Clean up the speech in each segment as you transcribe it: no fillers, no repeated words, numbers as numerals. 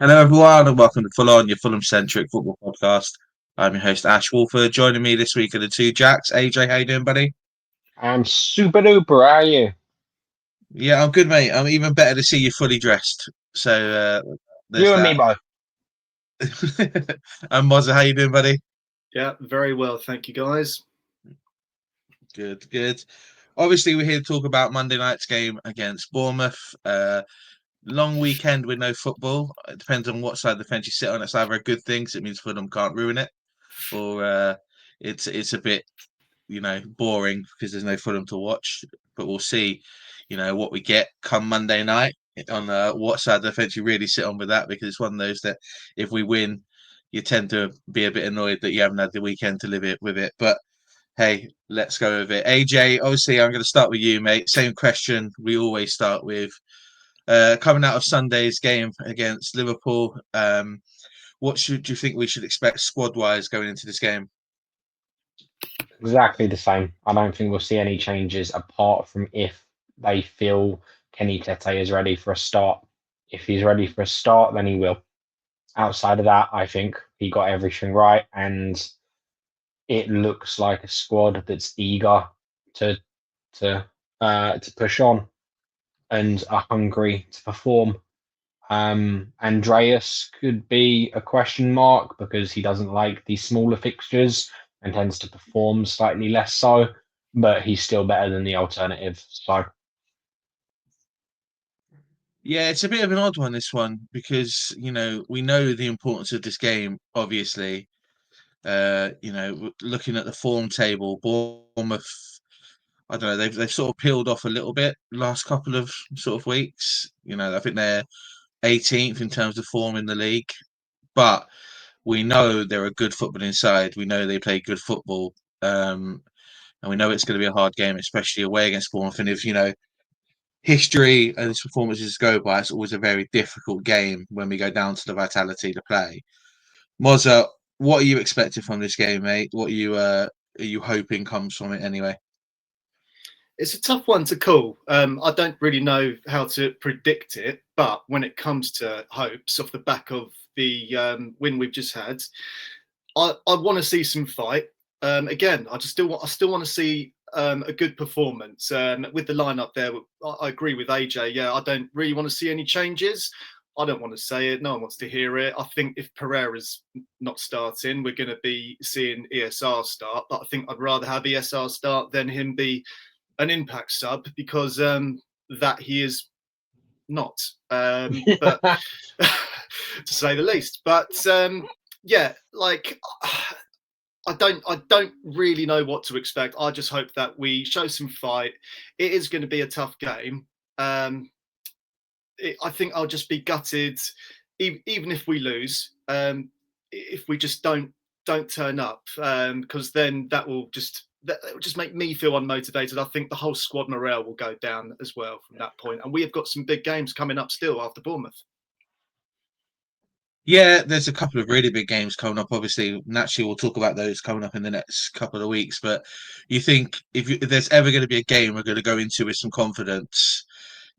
Hello, everyone, and welcome to Ful-on, your Fulham-centric football podcast. I'm your host, Ash Woolford. Joining me this week are the two Jacks. AJ, how you doing, buddy? I'm super duper, are you? Yeah, I'm good, mate. I'm even better to see you fully dressed. So there's You and me that. both. And Mozza, how you doing, buddy? Yeah, very well. Thank you, guys. Good, good. Obviously, we're here to talk about Monday night's game against Bournemouth. Long weekend with no football. It depends on what side of the fence you sit on. It's either a good thing, 'cause it means Fulham can't ruin it, or it's a bit boring because there's no Fulham to watch. But we'll see, what we get come Monday night on what side of the fence you really sit on with that, because it's one of those that if we win, you tend to be a bit annoyed that you haven't had the weekend to live it with it. But hey, let's go with it. AJ, obviously, I'm going to start with you, mate. Same question we always start with. Coming out of Sunday's game against Liverpool, what do you think we should expect squad-wise going into this game? Exactly the same. I don't think we'll see any changes apart from if they feel Kenny Tete is ready for a start. If he's ready for a start, then he will. Outside of that, I think he got everything right, and it looks like a squad that's eager to to push on and are hungry to perform. Andreas could be a question mark because he doesn't like the smaller fixtures and tends to perform slightly less so, but he's still better than the alternative. So, Yeah, it's a bit of an odd one, this one, because we know the importance of this game. Obviously, looking at the form table, Bournemouth, I don't know, they've sort of peeled off a little bit last couple of sort of weeks. I think they're 18th in terms of form in the league, but we know they're a good footballing side. We know they play good football, and we know it's going to be a hard game, especially away against Bournemouth. And if history and its performances go by, it's always a very difficult game when we go down to the Vitality to play. Mozza, what are you expecting from this game, mate? What are you hoping comes from it anyway? It's a tough one to call. I don't really know how to predict it, but when it comes to hopes off the back of the win we've just had, I want to see some fight. Again, I still want to see a good performance with the lineup there. I agree with AJ. Yeah, I don't really want to see any changes. I don't want to say it. No one wants to hear it. I think if Pereira's not starting, we're going to be seeing ESR start. But I think I'd rather have ESR start than him be an impact sub, because that he is not. But to say the least. But yeah, like I don't really know what to expect. I just hope that we show some fight. It is going to be a tough game. I think I'll just be gutted, even if we lose. If we just don't turn up, because then that will just make me feel unmotivated. I think the whole squad morale will go down as well from that point. And we have got some big games coming up still after Bournemouth. Yeah, there's a couple of really big games coming up. Obviously, naturally, we'll talk about those coming up in the next couple of weeks. But you think if there's ever going to be a game we're going to go into with some confidence,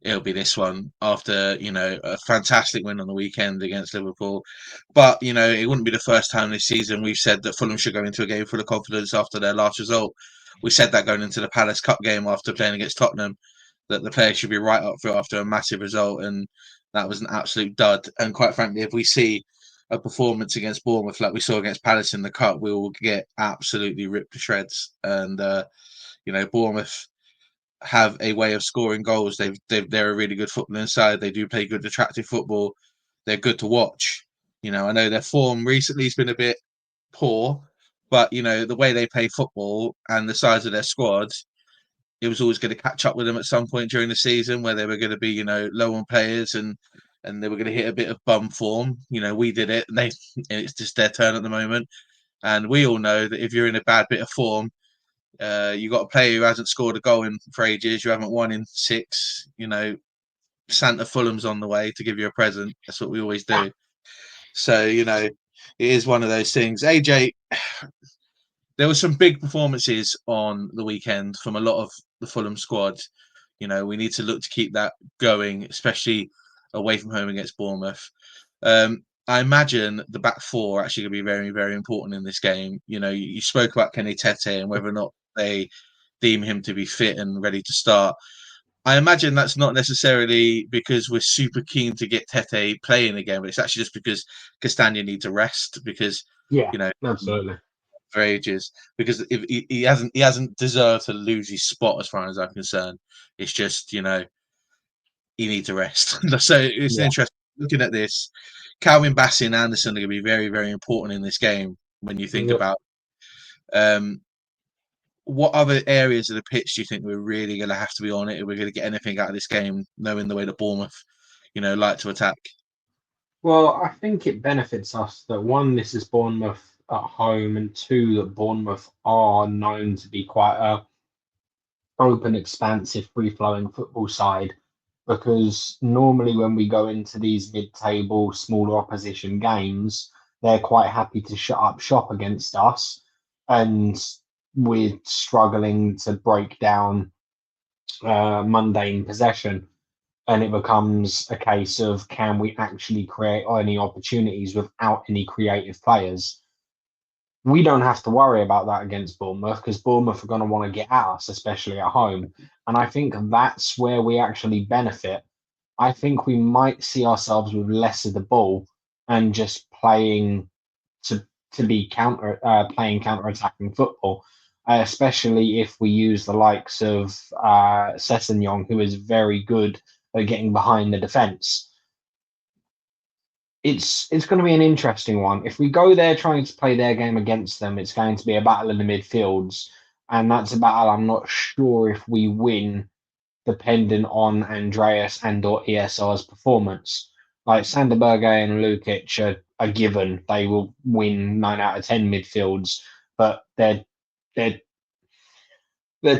it'll be this one after a fantastic win on the weekend against Liverpool. But it wouldn't be the first time this season we've said that Fulham should go into a game full of confidence after their last result. We said that going into the Palace Cup game after playing against Tottenham, that the players should be right up for it after a massive result, and that was an absolute dud. And quite frankly, if we see a performance against Bournemouth like we saw against Palace in the Cup, we will get absolutely ripped to shreds. And Bournemouth have a way of scoring goals. They're a really good footballing side. They do play good, attractive football. They're good to watch. I know their form recently has been a bit poor, but the way they play football and the size of their squad, it was always going to catch up with them at some point during the season where they were going to be low on players and they were going to hit a bit of bum form. We did it, and it's just their turn at the moment. And we all know that if you're in a bad bit of form, you got a player who hasn't scored a goal for ages. You haven't won in 6. Santa Fulham's on the way to give you a present. That's what we always do. So it is one of those things. AJ, there were some big performances on the weekend from a lot of the Fulham squad. We need to look to keep that going, especially away from home against Bournemouth. I imagine the back four are actually going to be very, very important in this game. You spoke about Kenny Tete and whether or not they deem him to be fit and ready to start. I imagine that's not necessarily because we're super keen to get Tete playing again, but it's actually just because Castagna needs a rest because Yeah, you know absolutely. for ages because if he hasn't deserved to lose his spot as far as I'm concerned. It's just he needs a rest. So it's Yeah. interesting looking at this. Calvin Bassey and Anderson are going to be very, very important in this game when you think Yep. about um, what other areas of the pitch do you think we're really going to have to be on it if we're going to get anything out of this game, knowing the way that Bournemouth, like to attack? Well, I think it benefits us that one, this is Bournemouth at home, and two, that Bournemouth are known to be quite a open, expansive, free-flowing football side. Because normally when we go into these mid-table, smaller opposition games, they're quite happy to shut up shop against us, and we're struggling to break down mundane possession. And it becomes a case of can we actually create any opportunities without any creative players? We don't have to worry about that against Bournemouth because Bournemouth are going to want to get at us, especially at home. And I think that's where we actually benefit. I think we might see ourselves with less of the ball and just playing to be playing counter attacking football, especially if we use the likes of Sessegnon, who is very good at getting behind the defence. It's going to be an interesting one. If we go there trying to play their game against them, it's going to be a battle in the midfields, and that's a battle I'm not sure if we win, depending on Andreas and/or ESR's performance. Like Sander Berge and Lukic are given; they will win 9 out of 10 midfields, but they're they're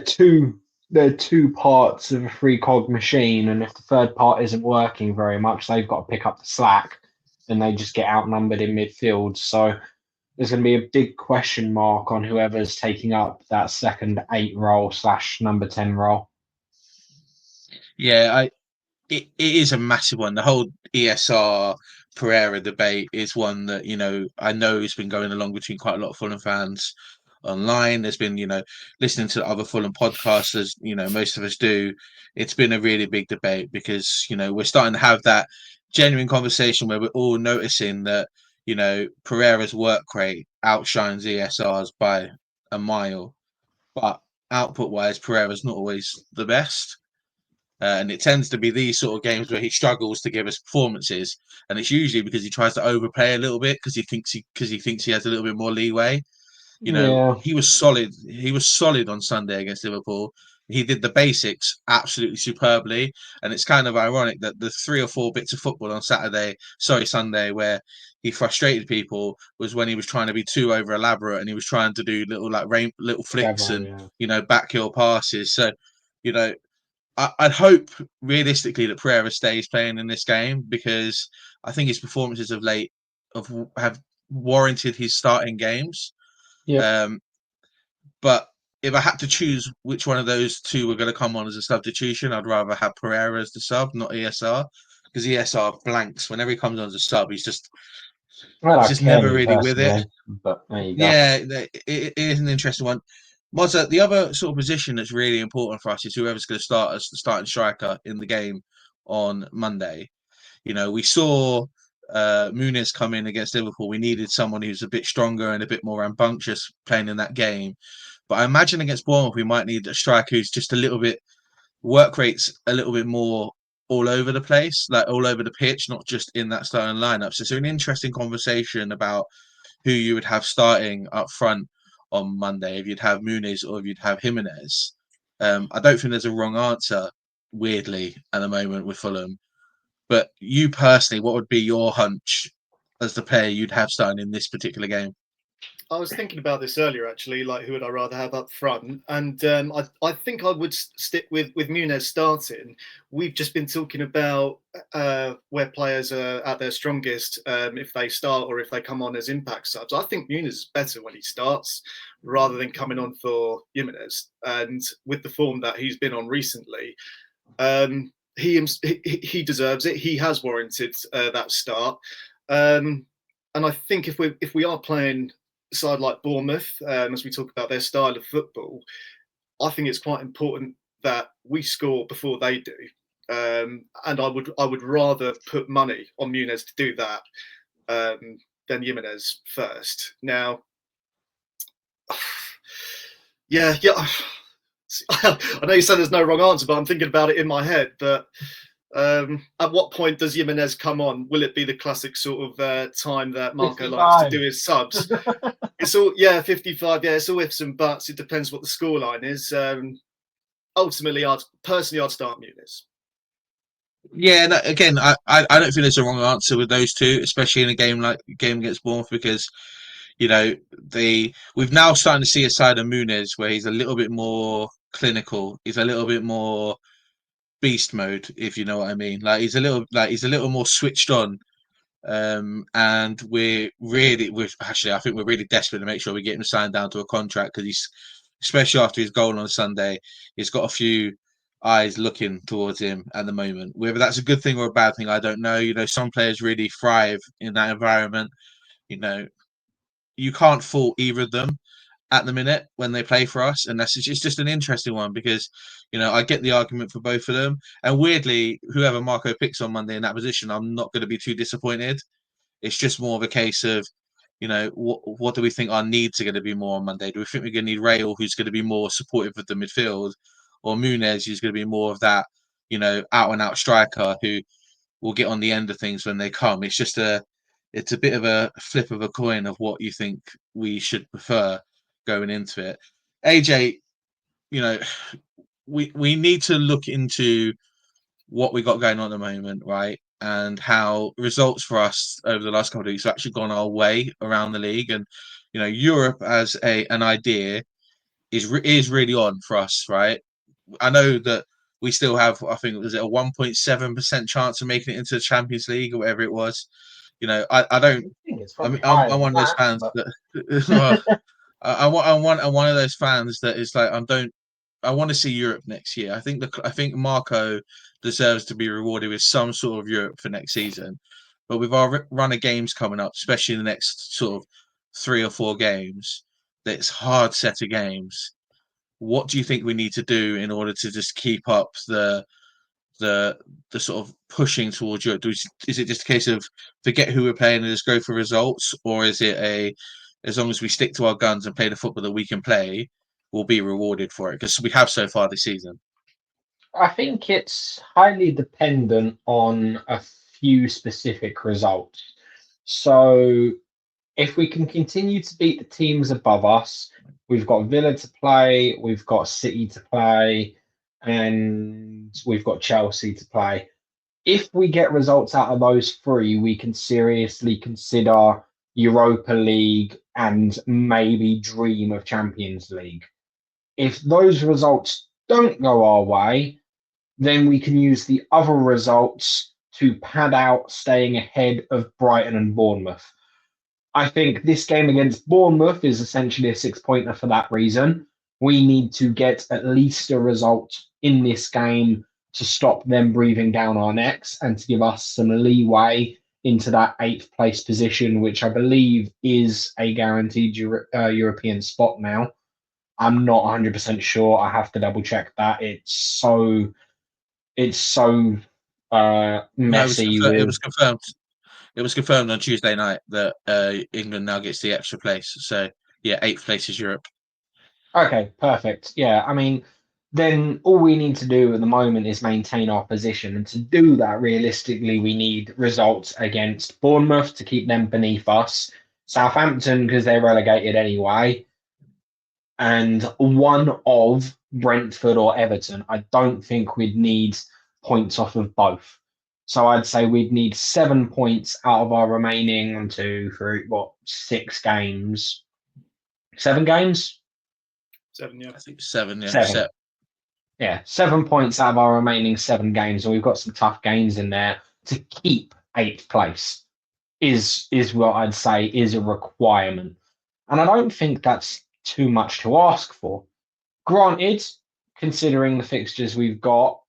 two they're two parts of a three cog machine, and if the third part isn't working very much, they've got to pick up the slack, and they just get outnumbered in midfield. So there's going to be a big question mark on whoever's taking up that second 8 role / number 10 role. Yeah, it is a massive one. The whole ESR Pereira debate is one that I know has been going along between quite a lot of Fulham fans online. There's been listening to other Fulham podcasters. Most of us do. It's been a really big debate because we're starting to have that genuine conversation where we're all noticing that Pereira's work rate outshines ESR's by a mile, but output wise, Pereira's not always the best. And it tends to be these sort of games where he struggles to give us performances, and it's usually because he tries to overplay a little bit because he thinks he has a little bit more leeway. Yeah, He was solid. He was solid on Sunday against Liverpool. He did the basics absolutely superbly, and it's kind of ironic that the 3 or 4 bits of football on Sunday, where he frustrated people was when he was trying to be too over elaborate and he was trying to do little flicks clever. and Yeah, backheel passes. So, you know, I'd hope realistically that Pereira stays playing in this game because I think his performances of late have warranted his starting games. yep. Um, but if I had to choose which one of those two were going to come on as a substitution, I'd rather have Pereira as the sub, not ESR, because ESR blanks whenever he comes on as a sub. I He's like just never Kearney really with it. personally, but there you go. Yeah, it is an interesting one. Mozza, the other sort of position that's really important for us is whoever's going to start as the starting striker in the game on Monday. We saw Muniz come in against Liverpool. We needed someone who's a bit stronger and a bit more rambunctious playing in that game. But I imagine against Bournemouth, we might need a striker who's just a little bit, work rates a little bit more all over the place, like all over the pitch, not just in that starting lineup. So it's an interesting conversation about who you would have starting up front on Monday, if you'd have Muniz or if you'd have Jimenez. I don't think there's a wrong answer, weirdly, at the moment with Fulham. But you personally, what would be your hunch as the player you'd have starting in this particular game? I was thinking about this earlier, actually. Like, who would I rather have up front? And I think I would stick with Muniz starting. We've just been talking about where players are at their strongest if they start or if they come on as impact subs. I think Muniz is better when he starts rather than coming on for Jimenez. And with the form that he's been on recently, he deserves it. He has warranted that start. And I think if we are playing a side like Bournemouth, as we talk about their style of football, I think it's quite important that we score before they do. And I would rather put money on Muniz to do that than Jimenez first. Now, yeah. I know you said there's no wrong answer, but I'm thinking about it in my head. But at what point does Jimenez come on? Will it be the classic sort of time that Marco 55. likes to do his subs? It's all 55. Yeah, it's all ifs and buts. It depends what the scoreline is. Ultimately, I'd start Muniz. Yeah, no, again, I don't think there's a wrong answer with those two, especially in a game against Bournemouth, because we've now starting to see a side of Muniz where he's a little bit more clinical. He's a little bit more beast mode, if you know what I mean. Like he's a little more switched on. And I think we're really desperate to make sure we get him signed down to a contract, because he's, especially after his goal on Sunday, he's got a few eyes looking towards him at the moment. Whether that's a good thing or a bad thing, I don't know. Some players really thrive in that environment. You can't fault either of them at the minute when they play for us, and it's just an interesting one, because I get the argument for both of them, and weirdly, whoever Marco picks on Monday in that position, I'm not going to be too disappointed. It's just more of a case of what do we think our needs are going to be more on Monday? Do we think we're going to need Rail, who's going to be more supportive of the midfield, or Muniz, who's going to be more of that out and out striker who will get on the end of things when they come? It's a bit of a flip of a coin of what you think we should prefer going into it. AJ, we need to look into what we got going on at the moment, right? And how results for us over the last couple of weeks have actually gone our way around the league. And Europe as an idea is really on for us, right? I know that we still have, I think, was it a 1.7% chance of making it into the Champions League or whatever it was. I don't. I'm one of those fans that. I'm one of those fans that is like, I want to see Europe next year. I think Marco deserves to be rewarded with some sort of Europe for next season. But with our run of games coming up, especially in the next sort of 3 or 4 games, that's hard set of games. What do you think we need to do in order to just keep up the sort of pushing towards Europe? Is it just a case of forget who we're playing and just go for results, or is it as long as we stick to our guns and play the football that we can play, we'll be rewarded for it, because we have so far this season? I think it's highly dependent on a few specific results. So if we can continue to beat the teams above us, we've got Villa to play, we've got City to play, and we've got Chelsea to play. If we get results out of those 3, we can seriously consider Europa League and maybe dream of Champions League. If those results don't go our way, then we can use the other results to pad out staying ahead of Brighton and Bournemouth. I think this game against Bournemouth is essentially a 6-pointer for that reason. We need to get at least a result in this game to stop them breathing down our necks and to give us some leeway into that 8th place position, which I believe is a guaranteed European spot now. I'm not 100% sure. I have to double check that. It's so messy. No, it was confirmed. It was confirmed on Tuesday night that England now gets the extra place. So yeah, 8th place is Europe. Okay, perfect. Yeah, I mean, then all we need to do at the moment is maintain our position. And to do that, realistically, we need results against Bournemouth to keep them beneath us, Southampton, because they're relegated anyway, and one of Brentford or Everton. I don't think we'd need points off of both. So I'd say we'd need 7 points out of our remaining 6 games. 7 games? 7, yeah. I think 7, yeah. 7. Yeah, 7 points out of our remaining 7 games, and we've got some tough games in there to keep 8th place is what I'd say is a requirement. And I don't think that's too much to ask for. Granted, considering the fixtures we've got,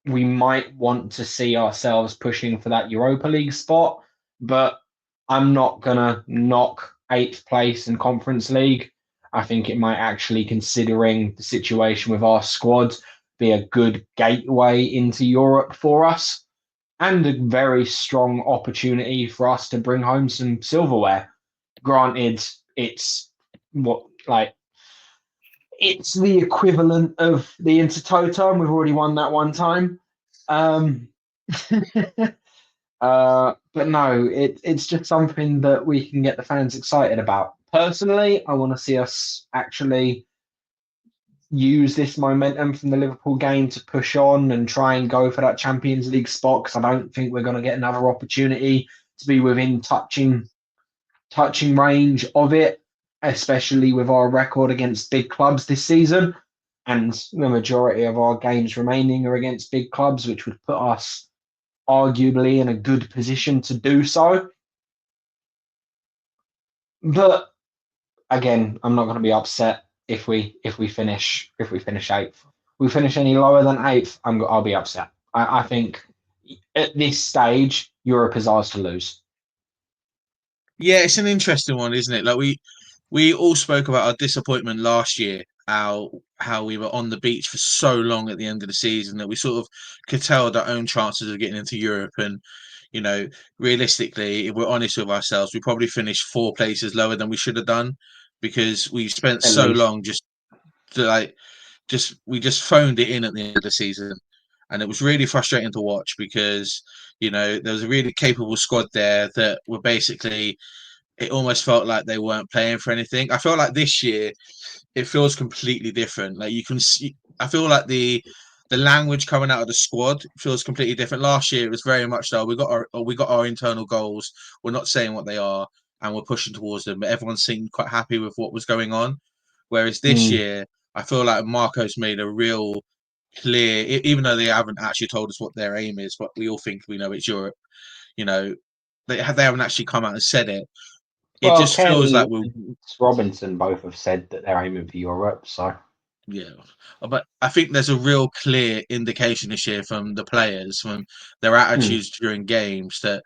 we might want to see ourselves pushing for that Europa League spot, but I'm not gonna knock 8th place in Conference League. I think it might actually, considering the situation with our squad, be a good gateway into Europe for us and a very strong opportunity for us to bring home some silverware. Granted, it's what like it's the equivalent of the Intertoto, and we've already won that one time. Um, but no, it's just something that we can get the fans excited about. Personally, I want to see us actually use this momentum from the Liverpool game to push on and try and go for that Champions League spot, because I don't think we're going to get another opportunity to be within touching range of it, especially with our record against big clubs this season. And the majority of our games remaining are against big clubs, which would put us arguably in a good position to do so. But again, I'm not going to be upset if we finish 8th. We finish any lower than 8th, I'll be upset. I think at this stage, Europe is ours to lose. Yeah, it's an interesting one, isn't it? Like we all spoke about our disappointment last year, how we were on the beach for so long at the end of the season that we sort of curtailed our own chances of getting into Europe. And realistically, if we're honest with ourselves, we probably finished 4 places lower than we should have done, because we spent At so least. long we just phoned it in at the end of the season. And it was really frustrating to watch, because there was a really capable squad there that were basically, it almost felt like they weren't playing for anything. I feel like this year it feels completely different. Like you can see, I feel like the language coming out of the squad feels completely different. Last year it was very much so we got our internal goals. We're not saying what they are, and we're pushing towards them. But everyone seemed quite happy with what was going on. Whereas this year, I feel like Marco's made a real clear, even though they haven't actually told us what their aim is, but we all think we know it's Europe. They haven't actually come out and said it. It Well, just feels Kenny like we're and Robinson both have said that they're aiming for Europe, so yeah, but I think there's a real clear indication this year from the players, from their attitudes during games, that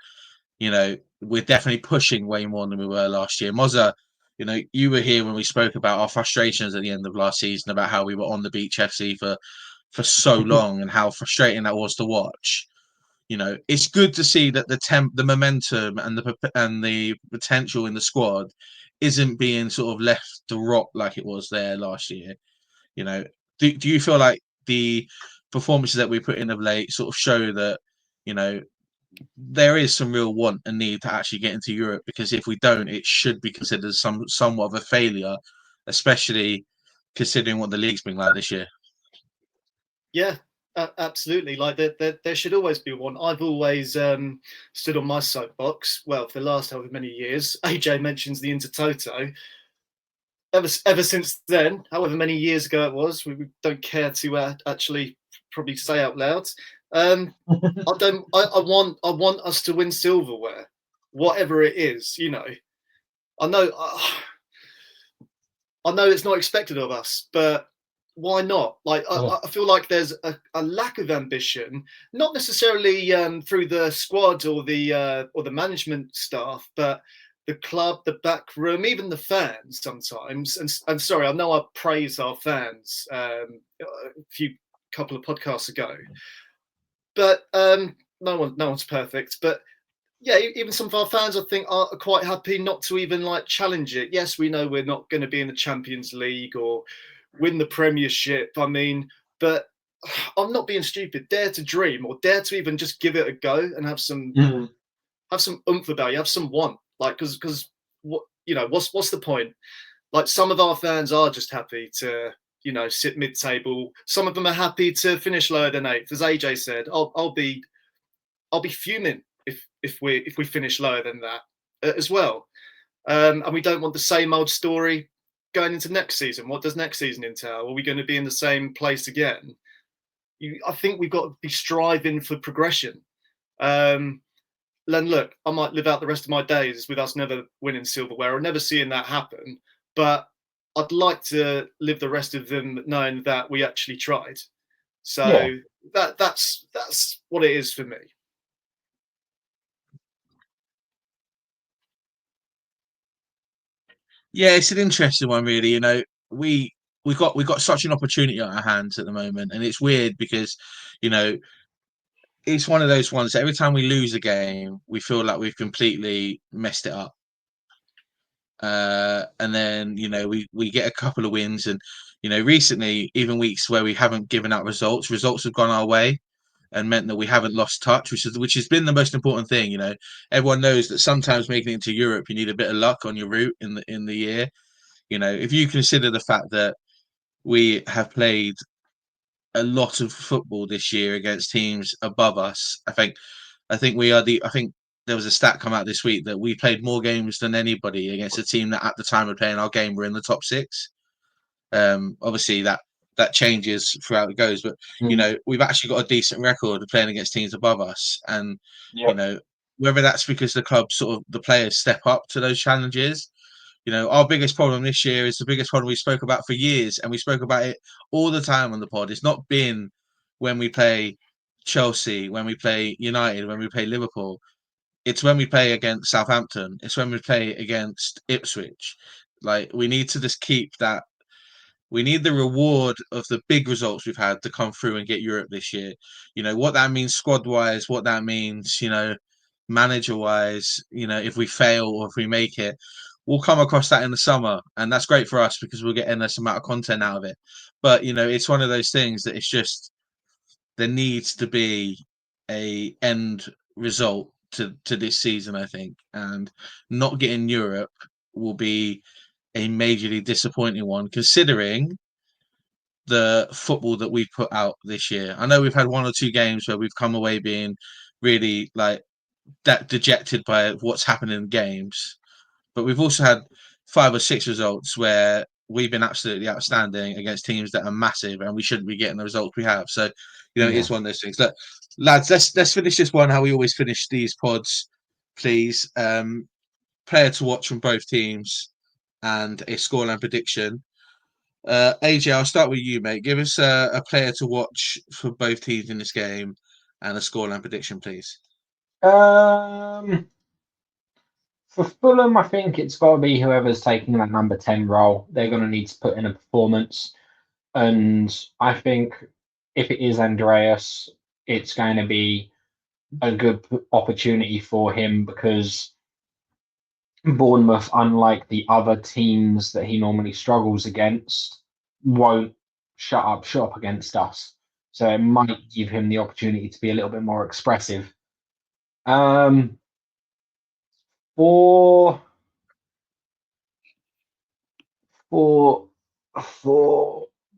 we're definitely pushing way more than we were last year. Mozza, you were here when we spoke about our frustrations at the end of last season about how we were on the beach FC for so long and how frustrating that was to watch. It's good to see that the momentum and the potential in the squad isn't being sort of left to rot like it was there last year. Do you feel like the performances that we put in of late sort of show that there is some real want and need to actually get into Europe? Because if we don't, it should be considered somewhat of a failure, especially considering what the league's been like this year. Yeah, absolutely. Like there should always be one. I've always stood on my soapbox. Well, for the last however many years, AJ mentions the Intertoto. Ever since then, however many years ago it was, we don't care to actually probably say out loud. I want us to win silverware, whatever it is. I know it's not expected of us, but why not? Like I feel like there's a lack of ambition, not necessarily through the squad or the management staff, but the club, the back room, even the fans sometimes. And sorry, I know I praised our fans a couple of podcasts ago, but no one's perfect. But yeah, even some of our fans, I think, are quite happy not to even challenge it. Yes, we know we're not going to be in the Champions League or win the Premiership. I mean, but I'm not being stupid. Dare to dream, or dare to even just give it a go and have some oomph about you, have some want. Because what's the point? Like, some of our fans are just happy to sit mid-table. Some of them are happy to finish lower than 8th. As AJ said, I'll be fuming if we finish lower than that as well. And we don't want the same old story going into next season. What does next season entail? Are we going to be in the same place again? I think we've got to be striving for progression. Then look, I might live out the rest of my days with us never winning silverware or never seeing that happen. But I'd like to live the rest of them knowing that we actually tried. So that's what it is for me. Yeah, it's an interesting one, really. You know, we got such an opportunity on our hands at the moment, and it's weird because, you know, it's one of those ones that every time we lose a game, we feel like we've completely messed it up. And then, you know, we get a couple of wins, and, you know, recently, even weeks where we haven't given out results have gone our way and meant that we haven't lost touch, which has been the most important thing. You know, everyone knows that sometimes making it into Europe, you need a bit of luck on your route in the year. You know, if you consider the fact that we have played a lot of football this year against teams above us, I think we are I think there was a stat come out this week that we played more games than anybody against a team that at the time of playing our game were in the top six. Obviously that changes throughout it goes, but you know, we've actually got a decent record of playing against teams above us, and you know, whether that's because the club sort of the players step up to those challenges. You know, our biggest problem this year is the biggest problem we spoke about for years, and we spoke about it all the time on the pod. It's not been when we play Chelsea, when we play United, when we play Liverpool. It's when we play against Southampton. It's when we play against Ipswich. Like, we need to just keep that. We need the reward of the big results we've had to come through and get Europe this year. You know, what that means squad wise, what that means, you know, manager wise, you know, if we fail or if we make it, we'll come across that in the summer. And that's great for us because we'll get endless amount of content out of it. But, you know, it's one of those things that it's just, there needs to be a end result to this season, I think. And not getting Europe will be a majorly disappointing one, considering the football that we put out this year. I know we've had one or two games where we've come away being really like that dejected by what's happened in games, but we've also had 5 or 6 results where we've been absolutely outstanding against teams that are massive, and we shouldn't be getting the results we have. So, you know, it's one of those things. Look, lads, let's finish this one how we always finish these pods, please. Player to watch from both teams and a scoreline prediction. AJ, I'll start with you, mate. Give us a player to watch for both teams in this game and a scoreline prediction, please. For Fulham, I think it's got to be whoever's taking that number 10 role. They're going to need to put in a performance. And I think if it is Andreas, it's going to be a good opportunity for him because Bournemouth, unlike the other teams that he normally struggles against, won't shut up shop against us. So it might give him the opportunity to be a little bit more expressive. For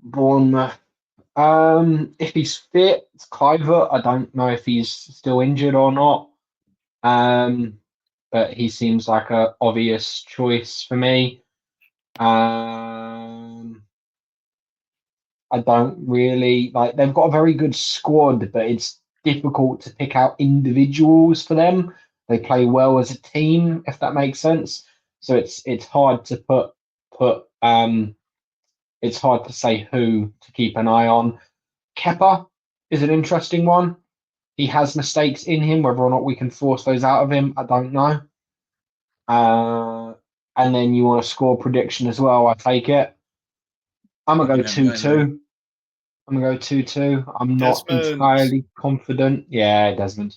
Bournemouth, if he's fit, it's Cliver. I don't know if he's still injured or not. But he seems like an obvious choice for me. I don't really like. They've got a very good squad, but it's difficult to pick out individuals for them. They play well as a team, if that makes sense. So it's hard to put it's hard to say who to keep an eye on. Kepa is an interesting one. He has mistakes in him. Whether or not we can force those out of him, I don't know. And then you want a score prediction as well. I take it. I'm gonna go 2-2. I'm gonna go 2-2. I'm not entirely confident. Yeah, Desmond.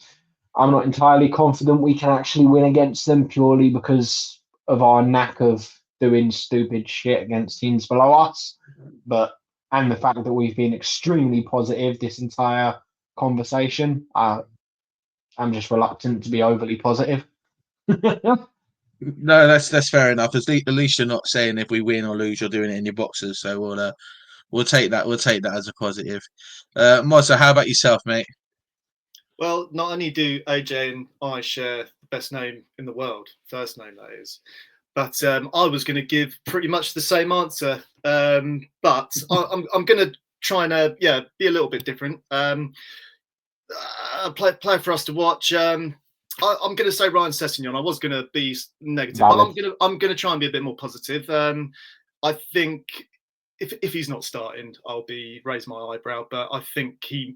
I'm not entirely confident we can actually win against them purely because of our knack of doing stupid shit against teams below us. And the fact that we've been extremely positive this entire conversation. I'm just reluctant to be overly positive. No, that's fair enough. At least you're not saying if we win or lose, you're doing it in your boxes. So we'll take that. We'll take that as a positive. Mozza, how about yourself, mate? Well, not only do AJ and I share the best name in the world, first name that is, but I was going to give pretty much the same answer. But I'm going to try and be a little bit different. Play for us to watch. I'm going to say Ryan Sessegnon. I was going to be negative, but I'm going to try and be a bit more positive. I think if he's not starting, I'll be raise my eyebrow. But I think he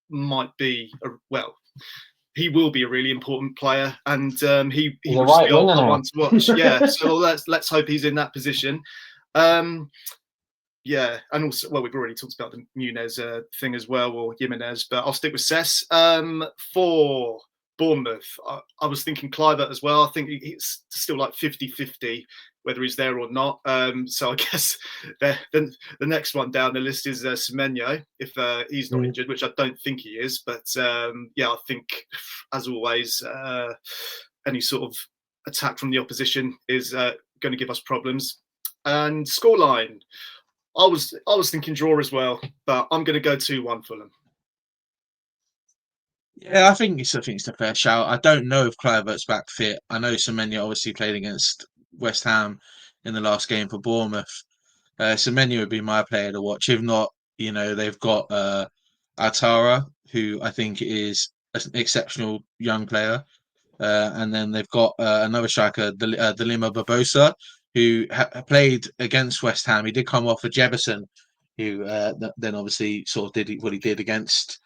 might be he will be a really important player, and he He's a will right be winger a now. one to watch. Yeah, so let's hope he's in that position. Yeah, and also, well, we've already talked about the Nunez thing as well, or Jimenez, but I'll stick with Cess. For Bournemouth, I was thinking Kluivert as well. I think it's still like 50-50 whether he's there or not. So I guess the next one down the list is Semenyo, if he's not injured, which I don't think he is. But yeah, I think, as always, any sort of attack from the opposition is going to give us problems. And scoreline, I was thinking draw as well, but I'm going to go 2-1 Fulham. Yeah, I think it's a fair shout. I don't know if Kluivert's back fit. I know Semenyo obviously played against West Ham in the last game for Bournemouth. Semenyo would be my player to watch. If not, they've got Atara, who I think is an exceptional young player. And then they've got another striker, Delima Barbosa, who played against West Ham. He did come off for Jefferson, who then obviously sort of did what he did against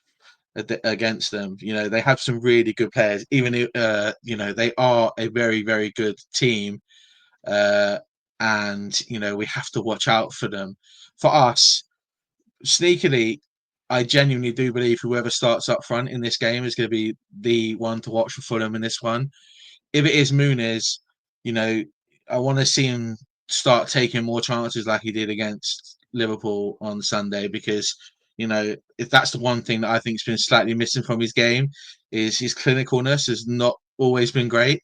them. They have some really good players. Even they are a very, very good team, and we have to watch out for them. For us, sneakily, I genuinely do believe whoever starts up front in this game is going to be the one to watch for Fulham in this one. If it is Muniz, I want to see him start taking more chances like he did against Liverpool on Sunday, because if that's the one thing that I think's been slightly missing from his game, is his clinicalness has not always been great.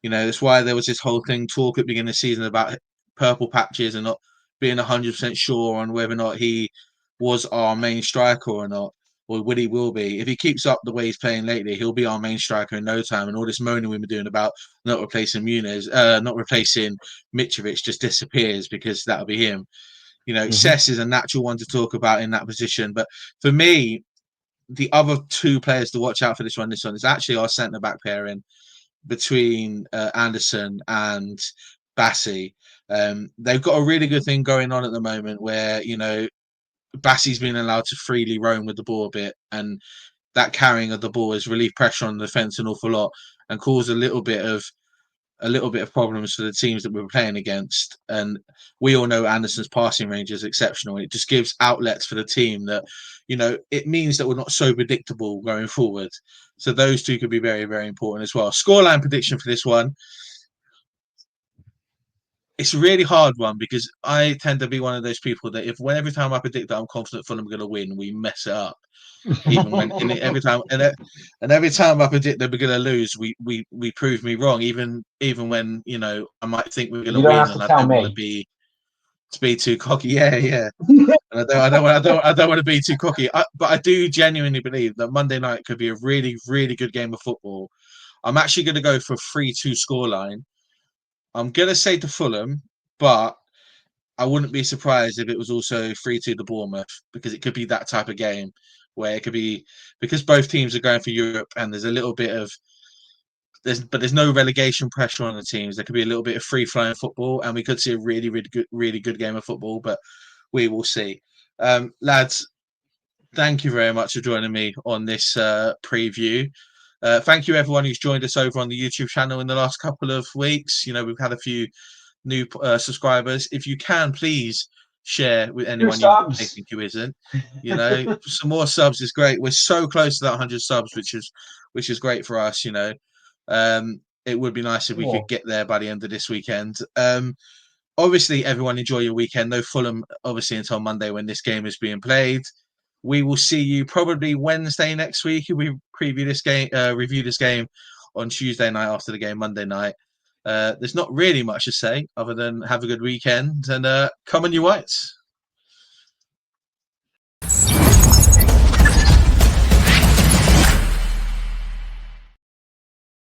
That's why there was this whole talk at the beginning of the season about purple patches and not being 100% sure on whether or not he was our main striker or not, or he will be. If he keeps up the way he's playing lately, he'll be our main striker in no time. And all this moaning we've been doing about not replacing Muniz, not replacing Mitrovic, just disappears, because that'll be him. Cess is a natural one to talk about in that position. But for me, the other two players to watch out for this one is actually our centre-back pairing between Anderson and Bassi. They've got a really good thing going on at the moment where, Bassi's been allowed to freely roam with the ball a bit, and that carrying of the ball has relieved pressure on the defence an awful lot and caused a little bit of problems for the teams that we were playing against. And we all know Anderson's passing range is exceptional. It just gives outlets for the team that, it means that we're not so predictable going forward. So those two could be very, very important as well. Scoreline prediction for this one. It's a really hard one, because I tend to be one of those people that every time I predict that I'm confident Fulham are going to win, we mess it up. Even when every time I predict that we're going to lose, we prove me wrong. Even when I might think we're going to win, and I don't want to be too cocky. Yeah. And I don't want to be too cocky. But I do genuinely believe that Monday night could be a really, really good game of football. I'm actually going to go for a 3-2 scoreline. I'm going to say to Fulham, but I wouldn't be surprised if it was also 3-2 to Bournemouth, because it could be that type of game where it could be, because both teams are going for Europe and there's a little bit of there's no relegation pressure on the teams. There could be a little bit of free flowing football, and we could see a really, really good game of football. But we will see. Lads, thank you very much for joining me on this preview. Thank you everyone who's joined us over on the YouTube channel in the last couple of weeks. We've had a few new subscribers. If you can, please share with anyone you may think who isn't. Some more subs is great. We're so close to that 100 subs, which is great for us. It would be nice if we could get there by the end of this weekend. Obviously, everyone enjoy your weekend. No Fulham, obviously, until Monday when this game is being played. We will see you probably Wednesday next week. We review this game on Tuesday night after the game, Monday night. There's not really much to say other than have a good weekend and come on you Whites.